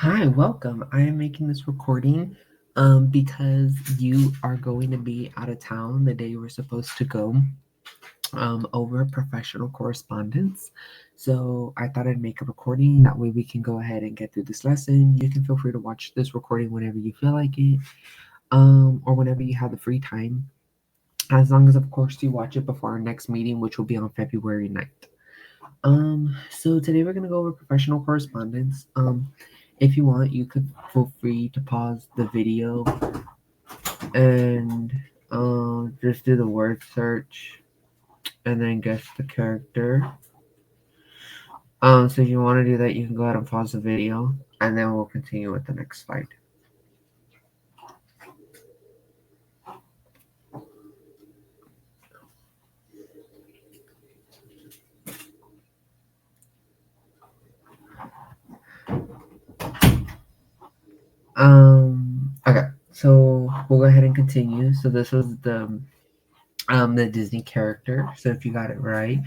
Hi, welcome. I am making this recording because you are going to be out of town the day you were supposed to go over professional correspondence. So I thought I'd make a recording. That way we can go ahead and get through this lesson. You can feel free to watch this recording whenever you feel like it or whenever you have the free time. As long as, of course, you watch it before our next meeting, which will be on February 9th. So today we're gonna go over professional correspondence. If you want, you could feel free to pause the video and just do the word search and then guess the character. So if you want to do that, you can go ahead and pause the video and then we'll continue with the next slide. Okay, so we'll go ahead and continue. So this was the Disney character. So if you got it right,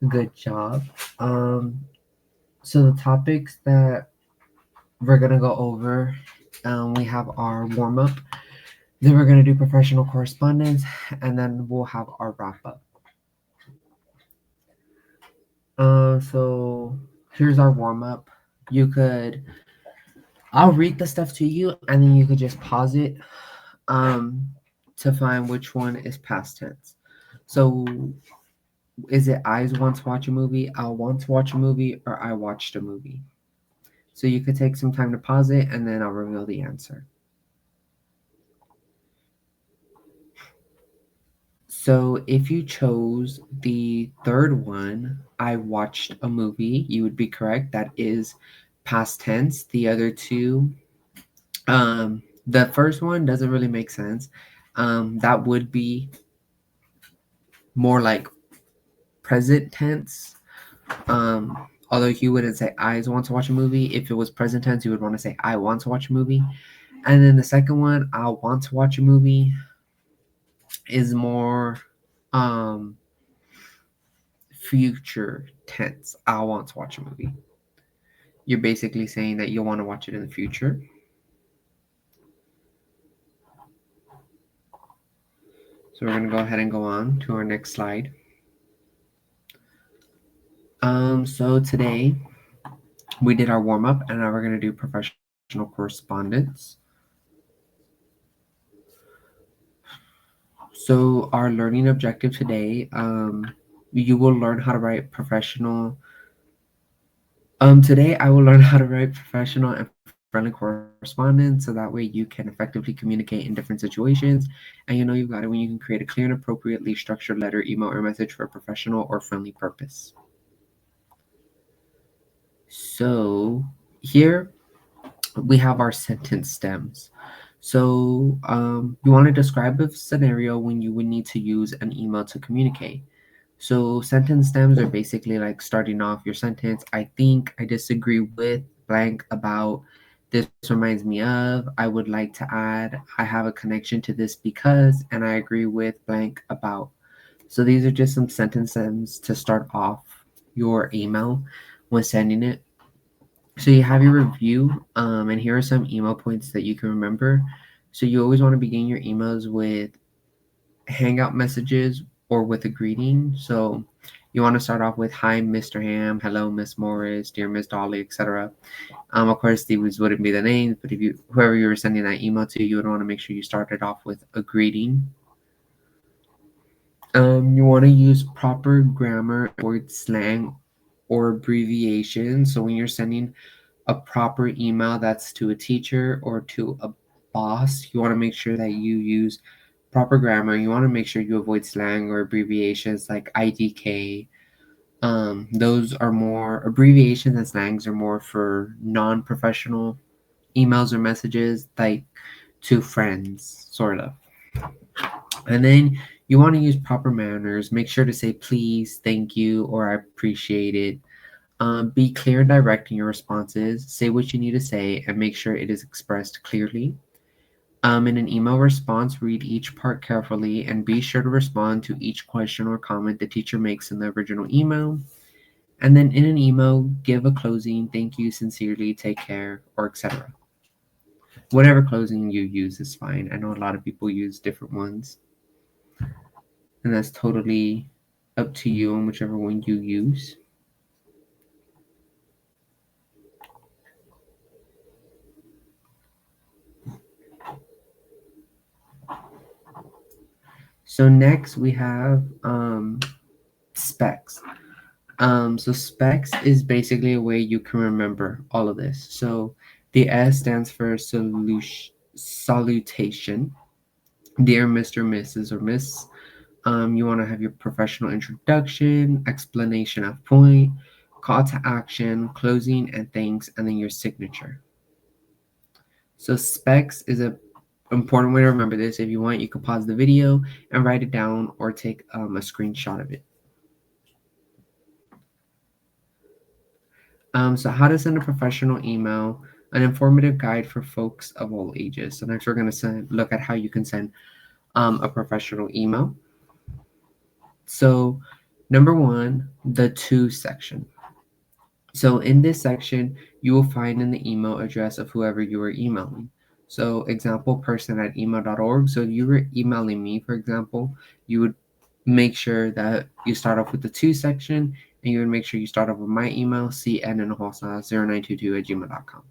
good job. So the topics that we're gonna go over, we have our warm up, then we're gonna do professional correspondence, and then we'll have our wrap up. So here's our warm up. I'll read the stuff to you, and then you could just pause it to find which one is past tense. So is it I want to watch a movie, I'll want to watch a movie, or I watched a movie? So you could take some time to pause it, and then I'll reveal the answer. So if you chose the third one, I watched a movie, you would be correct. That is past tense. The other two, the first one doesn't really make sense. That would be more like present tense. Although you wouldn't say I want to watch a movie. If it was present tense, you would want to say I want to watch a movie. And then the second one, I want to watch a movie, is more future tense. I want to watch a movie. You're basically saying that you'll want to watch it in the future. So we're going to go ahead and go on to our next slide. So today we did our warm up, and now we're going to do professional correspondence. So our learning objective today, you will learn how to write professional. Today I will learn how to write professional and friendly correspondence, so that way you can effectively communicate in different situations, and you know you've got it when you can create a clear and appropriately structured letter, email, or message for a professional or friendly purpose. So here we have our sentence stems. So you want to describe a scenario when you would need to use an email to communicate. So sentence stems are basically like starting off your sentence. I think, I disagree with, blank about, this reminds me of, I would like to add, I have a connection to this because, and I agree with, blank about. So these are just some sentence stems to start off your email when sending it. So you have your review, and here are some email points that you can remember. So you always want to begin your emails with Hangout messages or with a greeting. So you want to start off with "Hi, Mr. Ham," "Hello, Miss Morris," "Dear Miss Dolly," etc. Of course, these wouldn't be the names, but if you whoever you were sending that email to, you would want to make sure you started off with a greeting. You want to use proper grammar, avoid slang or abbreviation. So when you're sending a proper email that's to a teacher or to a boss, you want to make sure that you use proper grammar. You want to make sure you avoid slang or abbreviations like IDK. Those are more abbreviations, and slangs are more for non-professional emails or messages, like to friends, sort of. And then you want to use proper manners. Make sure to say please, thank you, or I appreciate it. Be clear and direct in your responses. Say what you need to say and make sure it is expressed clearly. In an email response, read each part carefully and be sure to respond to each question or comment the teacher makes in the original email. And then in an email, give a closing, thank you, sincerely, take care, or etc. Whatever closing you use is fine. I know a lot of people use different ones, and that's totally up to you on whichever one you use. So next we have specs. So specs is basically a way you can remember all of this. So the S stands for salutation. Dear Mr., Mrs., or Miss. You want to have your professional introduction, explanation of point, call to action, closing, and thanks, and then your signature. So specs is a important way to remember this. If you want, you can pause the video and write it down or take a screenshot of it. So how to send a professional email, an informative guide for folks of all ages. So next we're going to look at how you can send a professional email. So number one, the to section. So in this section, you will find in the email address of whoever you are emailing. So example, person@email.org. So if you were emailing me, for example, you would make sure that you start off with the to section, and you would make sure you start off with my email, cn0922@gmail.com.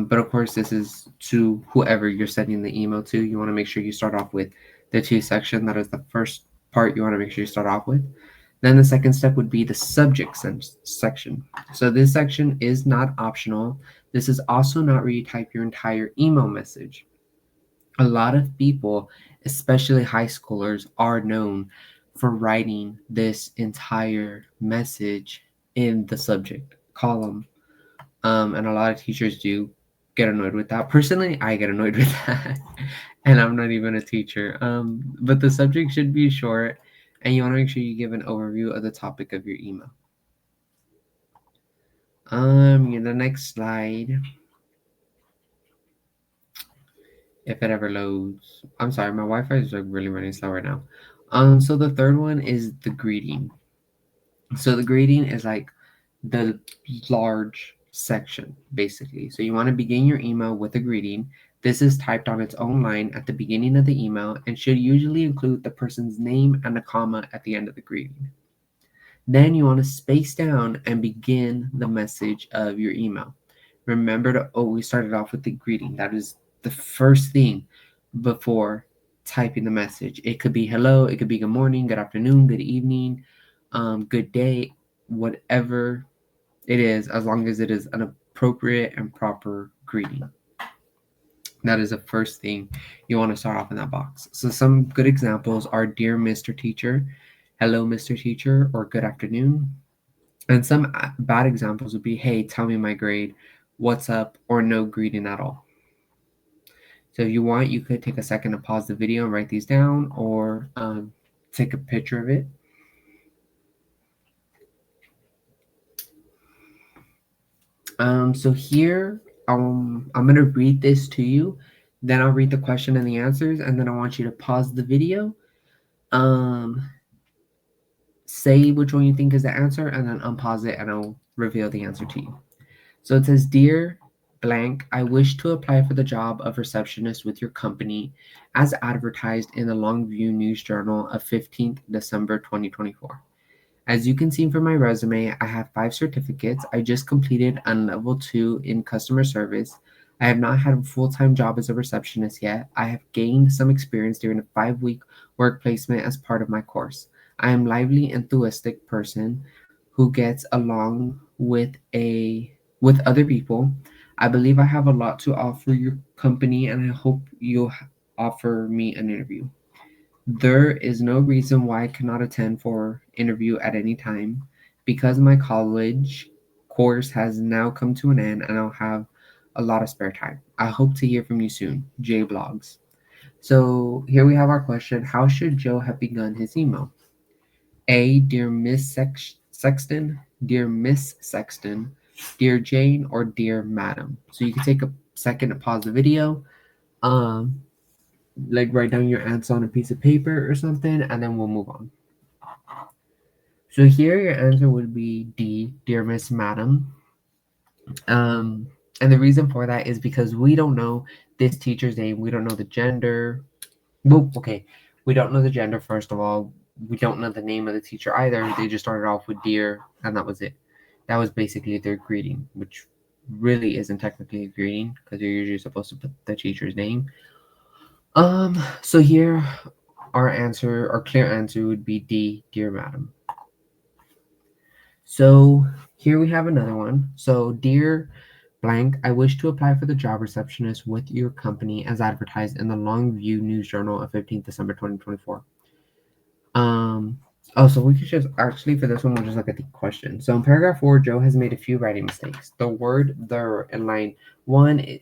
But of course, this is to whoever you're sending the email to. You want to make sure you start off with the to section. That is the first part you want to make sure you start off with. Then the second step would be the subject section. So this section is not optional. This is also not where you type your entire email message. A lot of people, especially high schoolers, are known for writing this entire message in the subject column. And a lot of teachers do get annoyed with that. Personally, I get annoyed with that. And I'm not even a teacher. But the subject should be short, and you want to make sure you give an overview of the topic of your email. The next slide, if it ever loads. I'm sorry, my Wi-Fi is like really running slow right now. So the third one is the greeting. So the greeting is like the large section, basically. So you want to begin your email with a greeting. This is typed on its own line at the beginning of the email and should usually include the person's name and a comma at the end of the greeting. Then you want to space down and begin the message of your email. Remember to always start it off with the greeting. That is the first thing before typing the message. It could be hello, it could be good morning, good afternoon, good evening, good day, whatever it is, as long as it is an appropriate and proper greeting. That is the first thing you want to start off in that box. So some good examples are Dear Mr. Teacher, Hello Mr. Teacher, or Good afternoon. And some bad examples would be, Hey, tell me my grade, what's up, or no greeting at all. So if you want, you could take a second to pause the video and write these down, or take a picture of it. So here, I'm going to read this to you. Then I'll read the question and the answers, and then I want you to pause the video, say which one you think is the answer, and then unpause it, and I'll reveal the answer to you. So it says, Dear blank, I wish to apply for the job of receptionist with your company as advertised in the Longview News Journal of 15th December 2024. As you can see from my resume, I have 5 certificates. I just completed a level 2 in customer service. I have not had a full-time job as a receptionist yet. I have gained some experience during a 5-week work placement as part of my course. I am a lively, enthusiastic person who gets along with other people. I believe I have a lot to offer your company, and I hope you'll offer me an interview. There is no reason why I cannot attend for interview at any time because my college course has now come to an end and I'll have a lot of spare time. I hope to hear from you soon. J Blogs. So here we have our question. How should Joe have begun his email? A. Dear Miss Sexton, Dear Miss Sexton, Dear Jane, or Dear Madam. So you can take a second to pause the video. Like write down your answer on a piece of paper or something, and then we'll move on. So here your answer would be D, dear Miss Madam. Um, and the reason for that is because we don't know this teacher's name. We don't know the gender. Well, okay, we don't know the gender, first of all. We don't know the name of the teacher either. They just started off with dear, and that was it. That was basically their greeting, which really isn't technically a greeting because you're usually supposed to put the teacher's name. So here our clear answer would be D, dear madam. So here we have another one. So, dear blank, I wish to apply for the job receptionist with your company as advertised in the Longview News Journal of 15th December 2024. Um, so we could just actually for this one we'll just look at the question. So in paragraph 4, Joe has made a few writing mistakes. The word "there" in line 1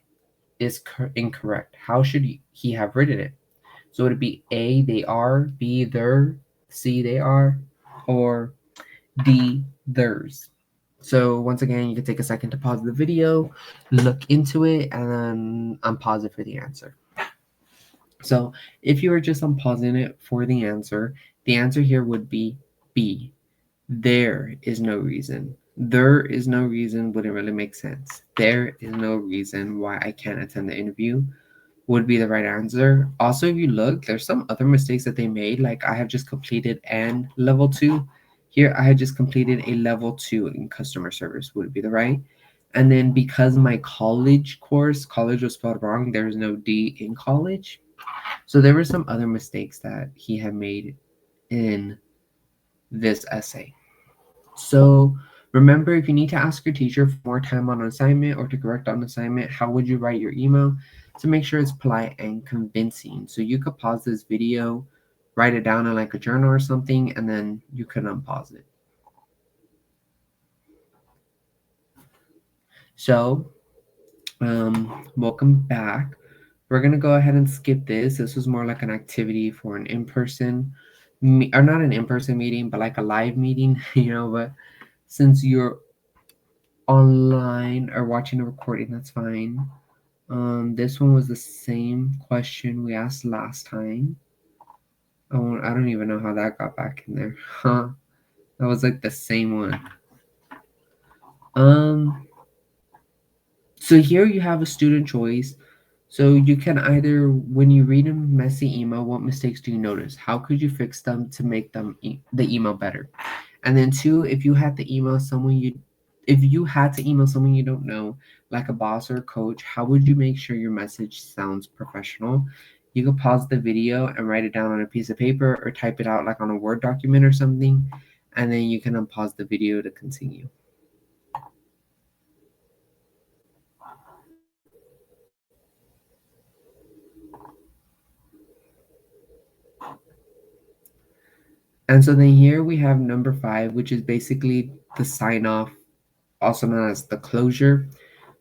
is incorrect. How should he have written it? So would it be A, they are, B, their, C, they are, or D, theirs? So once again, you can take a second to pause the video, look into it, and then unpause it for the answer. So if you were just unpausing it for the answer here would be B. There is no reason. There is no reason wouldn't really make sense. There is no reason why I can't attend the interview would be the right answer. Also, if you look, there's some other mistakes that they made. Like I have just completed an level 2. Here, I had just completed a level 2 in customer service would be the right. And then because my college was spelled wrong, there's no D in college. So there were some other mistakes that he had made in this essay. So remember, if you need to ask your teacher for more time on assignment or to correct on assignment, how would you write your email to make sure it's polite and convincing? So you could pause this video, write it down in like a journal or something, and then you can unpause it. So, welcome back. We're gonna go ahead and skip this. This was more like an activity for an in-person, or not an in-person meeting, but like a live meeting, But since you're online or watching a recording, that's fine. This one was the same question we asked last time. Oh, I don't even know how that got back in there. Huh? That was like the same one. Um, so here you have a student choice. So you can either, when you read a messy email, what mistakes do you notice? How could you fix them to make the email better? And then 2, if you had to email someone you don't know, like a boss or a coach, how would you make sure your message sounds professional? You could pause the video and write it down on a piece of paper or type it out like on a Word document or something, and then you can unpause the video to continue. And so then here we have number 5, which is basically the sign off, also known as the closure.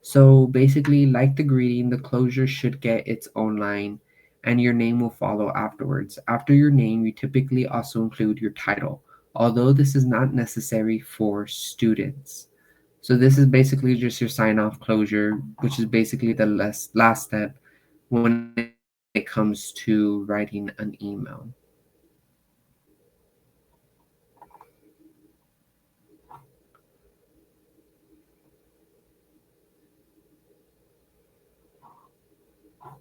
So basically, like the greeting, the closure should get its own line and your name will follow afterwards. After your name, you typically also include your title, although this is not necessary for students. So this is basically just your sign off closure, which is basically the last step when it comes to writing an email.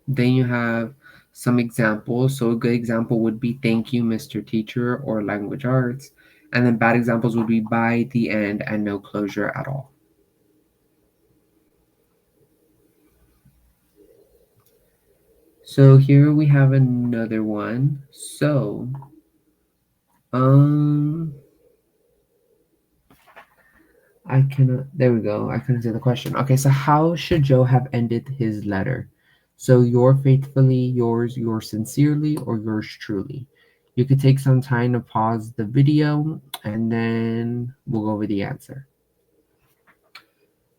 Then you have some examples. So a good example would be thank you, Mr. Teacher, or language arts. And then bad examples would be by the end and no closure at all. So here we have another one. So, um, I cannot, there we go. I couldn't see the question. Okay, so how should Joe have ended his letter? So, your faithfully, yours sincerely, or yours truly. You could take some time to pause the video and then we'll go over the answer.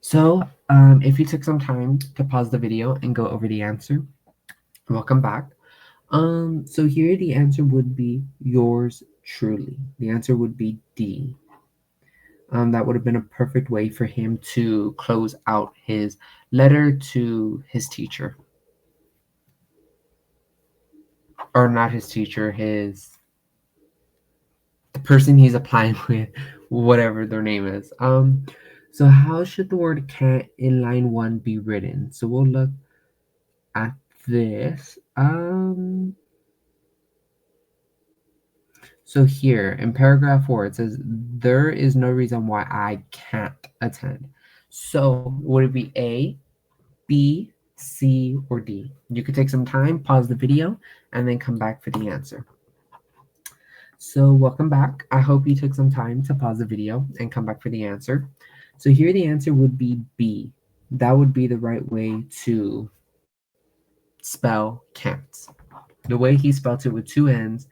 So, if you took some time to pause the video and go over the answer, welcome back. So here the answer would be yours truly. The answer would be D. That would have been a perfect way for him to close out his letter to his teacher. Or not his teacher, his person he's applying with, whatever their name is. So how should the word can't in line 1 be written? So we'll look at this. So here in paragraph 4, it says, there is no reason why I can't attend. So would it be A, B, C, or D? You could take some time, pause the video, and then come back for the answer. So welcome back. I hope you took some time to pause the video and come back for the answer. So here the answer would be B. That would be the right way to spell can't. The way he spelled it with 2 N's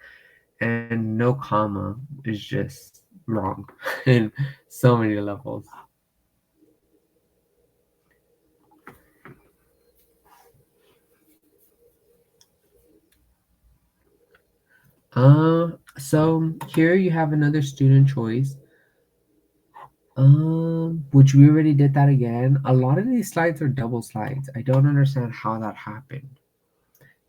and no comma is just wrong in so many levels. So here you have another student choice. Which we already did that again. A lot of these slides are double slides. I don't understand how that happened.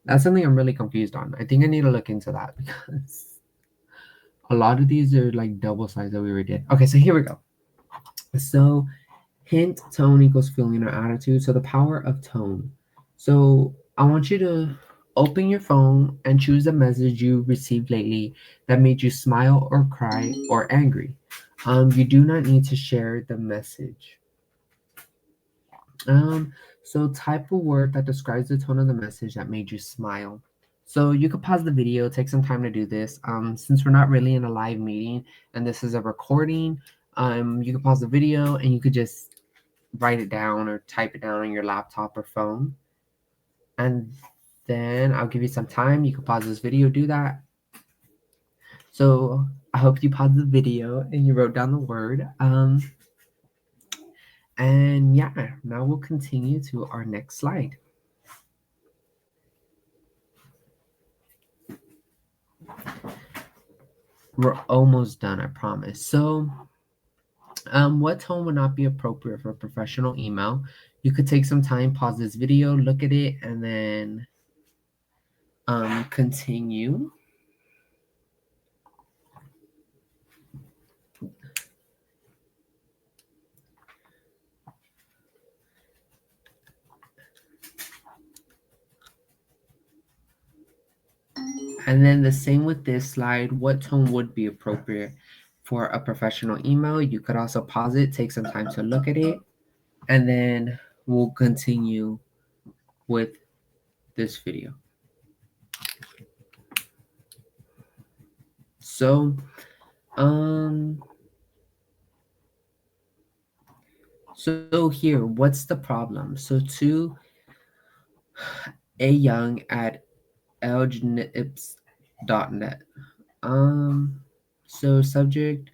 That's something I'm really confused on. I think I need to look into that because a lot of these are like double slides that we already did. Okay, so here we go. So hint, tone equals feeling or attitude. So the power of tone. So I want you to open your phone and choose a message you received lately that made you smile or cry or angry. You do not need to share the message. So type a word that describes the tone of the message that made you smile. So you could pause the video, take some time to do this. Since we're not really in a live meeting and this is a recording, you could pause the video and you could just write it down or type it down on your laptop or phone. And then I'll give you some time. You can pause this video, do that. So I hope you paused the video and you wrote down the word. And yeah, now we'll continue to our next slide. We're almost done, I promise. So what tone would not be appropriate for a professional email? You could take some time, pause this video, look at it, and then continue. And then the same with this slide, what tone would be appropriate for a professional email? You could also pause it, take some time to look at it, and then we'll continue with this video. So, so here, what's the problem? So to a young at elgnips.net. So subject,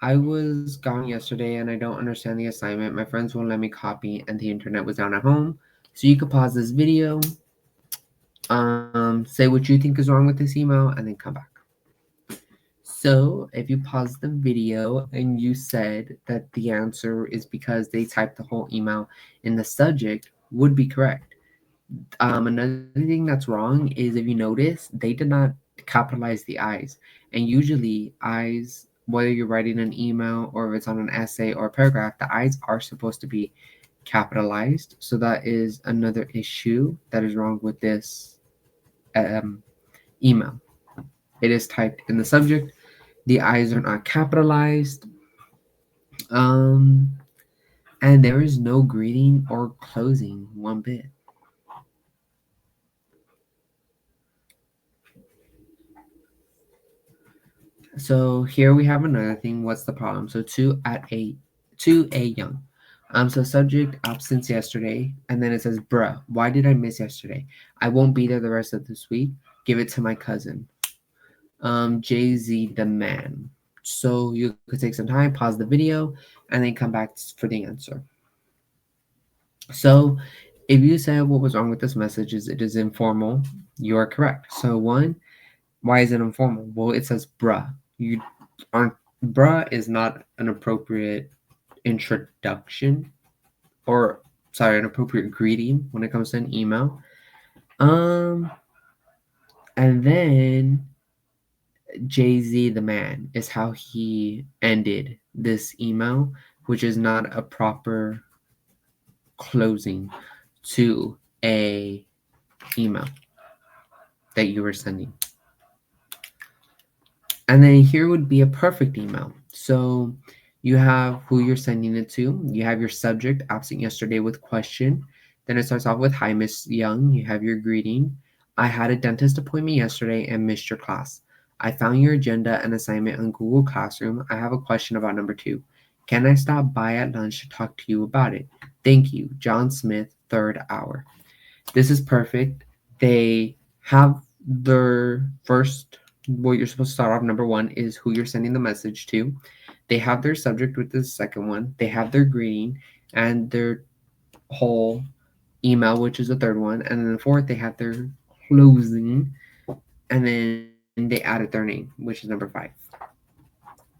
I was gone yesterday and I don't understand the assignment. My friends won't let me copy and the internet was down at home. So you could pause this video, say what you think is wrong with this email, and then come back. So if you pause the video and you said that the answer is because they typed the whole email in the subject, would be correct. Another thing that's wrong is if you notice, they did not capitalize the I's. And usually I's, whether you're writing an email or if it's on an essay or a paragraph, the I's are supposed to be capitalized. So that is another issue that is wrong with this email. It is typed in the subject. The I's are not capitalized. And there is no greeting or closing one bit. So here we have another thing. What's the problem? So to a young. So subject absence yesterday, and then it says, bruh, why did I miss yesterday? I won't be there the rest of this week. Give it to my cousin. Jay-Z the man. So you could take some time, pause the video, and then come back for the answer. So if you said what was wrong with this message is it is informal, you are correct. So one, why is it informal? Well, it says bruh. You aren't bruh is not an appropriate introduction or an appropriate greeting when it comes to an email. And then Jay-Z the man is how he ended this email, which is not a proper closing to a email that you were sending. And then here would be a perfect email. So you have who you're sending it to. You have your subject, absent yesterday with question. Then it starts off with, hi, Miss Young. You have your greeting. I had a dentist appointment yesterday and missed your class. I found your agenda and assignment on Google Classroom. I have a question about number 2. Can I stop by at lunch to talk to you about it? Thank you, John Smith, third hour. This is perfect. They have their first, what you're supposed to start off, number 1 is who you're sending the message to. They have their subject with the second one. They have their greeting and their whole email, which is the third one. And then the fourth, they have their closing. And then they added their name, which is number 5.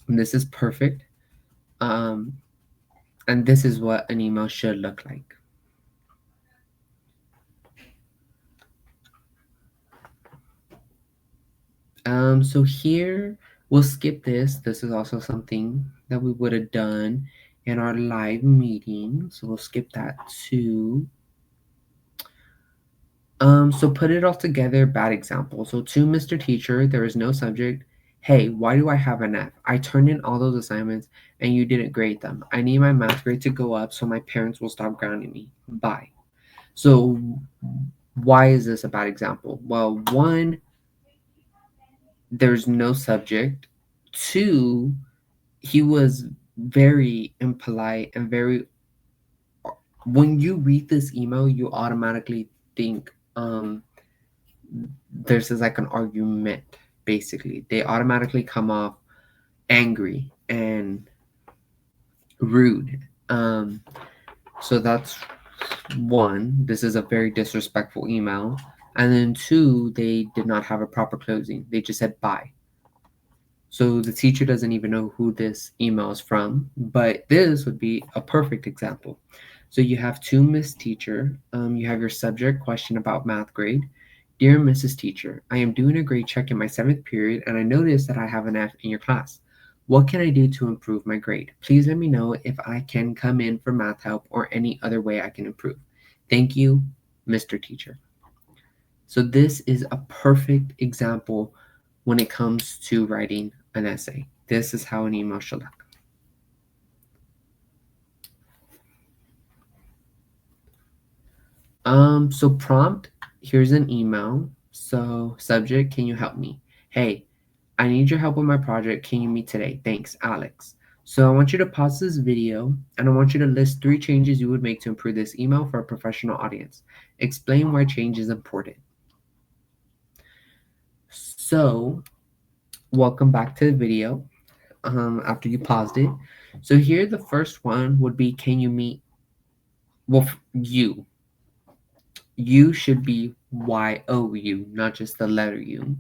And this is perfect. Um, and this is what an email should look like. So here we'll skip this. This is also something that we would have done in our live meeting. So we'll skip that too. So put it all together, bad example. So to Mr. Teacher, there is no subject. Hey, why do I have an F? I turned in all those assignments and you didn't grade them. I need my math grade to go up so my parents will stop grounding me. Bye. So why is this a bad example? Well, 1, there's no subject. 2, he was very impolite and very, when you read this email, you automatically think this is like an argument. Basically, they automatically come off angry and rude. So that's 1, this is a very disrespectful email. And then 2, they did not have a proper closing. They just said bye. So the teacher doesn't even know who this email is from, but this would be a perfect example. So you have to Miss Teacher. You have your subject, question about math grade. Dear Mrs. Teacher, I am doing a grade check in my 7th period and I noticed that I have an F in your class. What can I do to improve my grade? Please let me know if I can come in for math help or any other way I can improve. Thank you, Mr. Teacher. So this is a perfect example when it comes to writing an essay. This is how an email should look. So prompt, here's an email. So subject, can you help me? Hey, I need your help with my project. Can you meet today? Thanks, Alex. So I want you to pause this video and I want you to list 3 changes you would make to improve this email for a professional audience. Explain why change is important. So welcome back to the video after you paused it. So here the first one would be, can you meet, well, you. U should be Y-O-U, not just the letter U.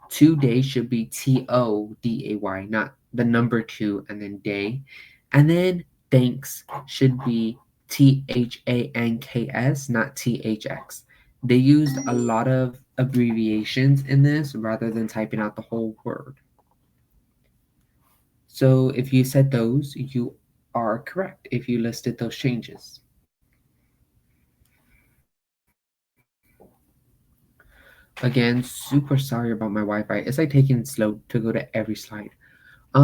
Today should be T-O-D-A-Y, not the number 2 and then day. And then thanks should be T-H-A-N-K-S, not T-H-X. They used a lot of abbreviations in this rather than typing out the whole word. So if you said those, you are correct if you listed those changes. Again, super sorry about my Wi-Fi. It's like taking it slow to go to every slide.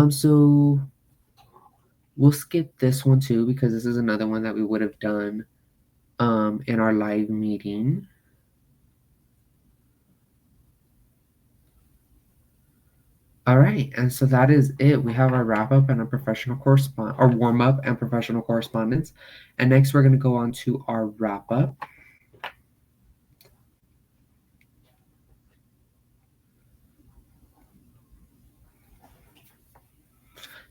So we'll skip this one too because this is another one that we would have done in our live meeting. All right, and so that is it. We have our wrap up and a professional correspondence, or warm up and professional correspondence. And next we're going to go on to our wrap up.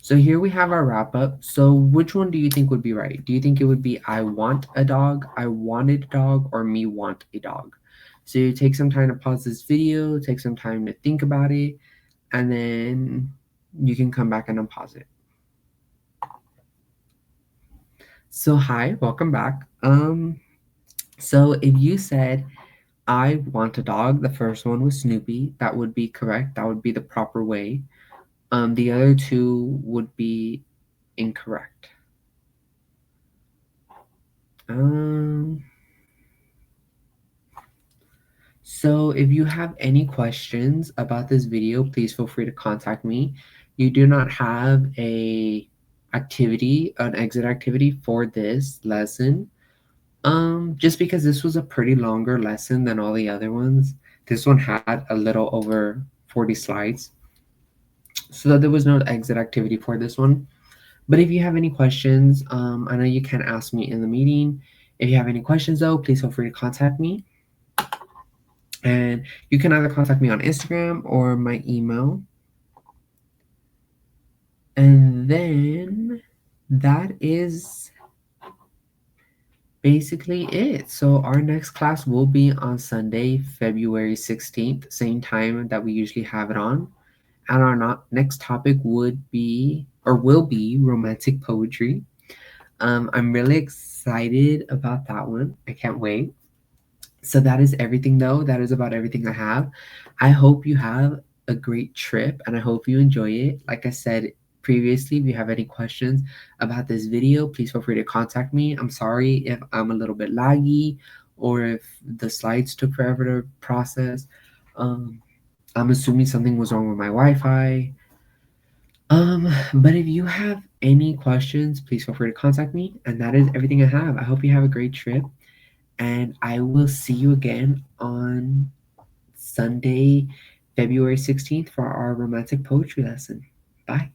So here we have our wrap up. So which one do you think would be right? Do you think it would be I want a dog, I wanted a dog, or me want a dog? So you take some time to pause this video, take some time to think about it, and then you can come back and unpause it. So hi, welcome back. So if you said I want a dog. The first one was Snoopy. That would be correct. That would be the proper way. The other two would be incorrect. Um, so if you have any questions about this video, please feel free to contact me. You do not have an exit activity for this lesson. Just because this was a pretty longer lesson than all the other ones. This one had a little over 40 slides. So there was no exit activity for this one. But if you have any questions, I know you can ask me in the meeting. If you have any questions though, please feel free to contact me. And you can either contact me on Instagram or my email. And then that is basically it. So our next class will be on Sunday, February 16th, same time that we usually have it on. And our next topic would be or will be romantic poetry. I'm really excited about that one. I can't wait. So that is everything though. That is about everything I have. I hope you have a great trip and I hope you enjoy it. Like I said previously, if you have any questions about this video, please feel free to contact me. I'm sorry if I'm a little bit laggy or if the slides took forever to process. Um, I'm assuming something was wrong with my Wi-Fi. But if you have any questions, please feel free to contact me. And that is everything I have. I hope you have a great trip. And I will see you again on Sunday, February 16th for our romantic poetry lesson. Bye.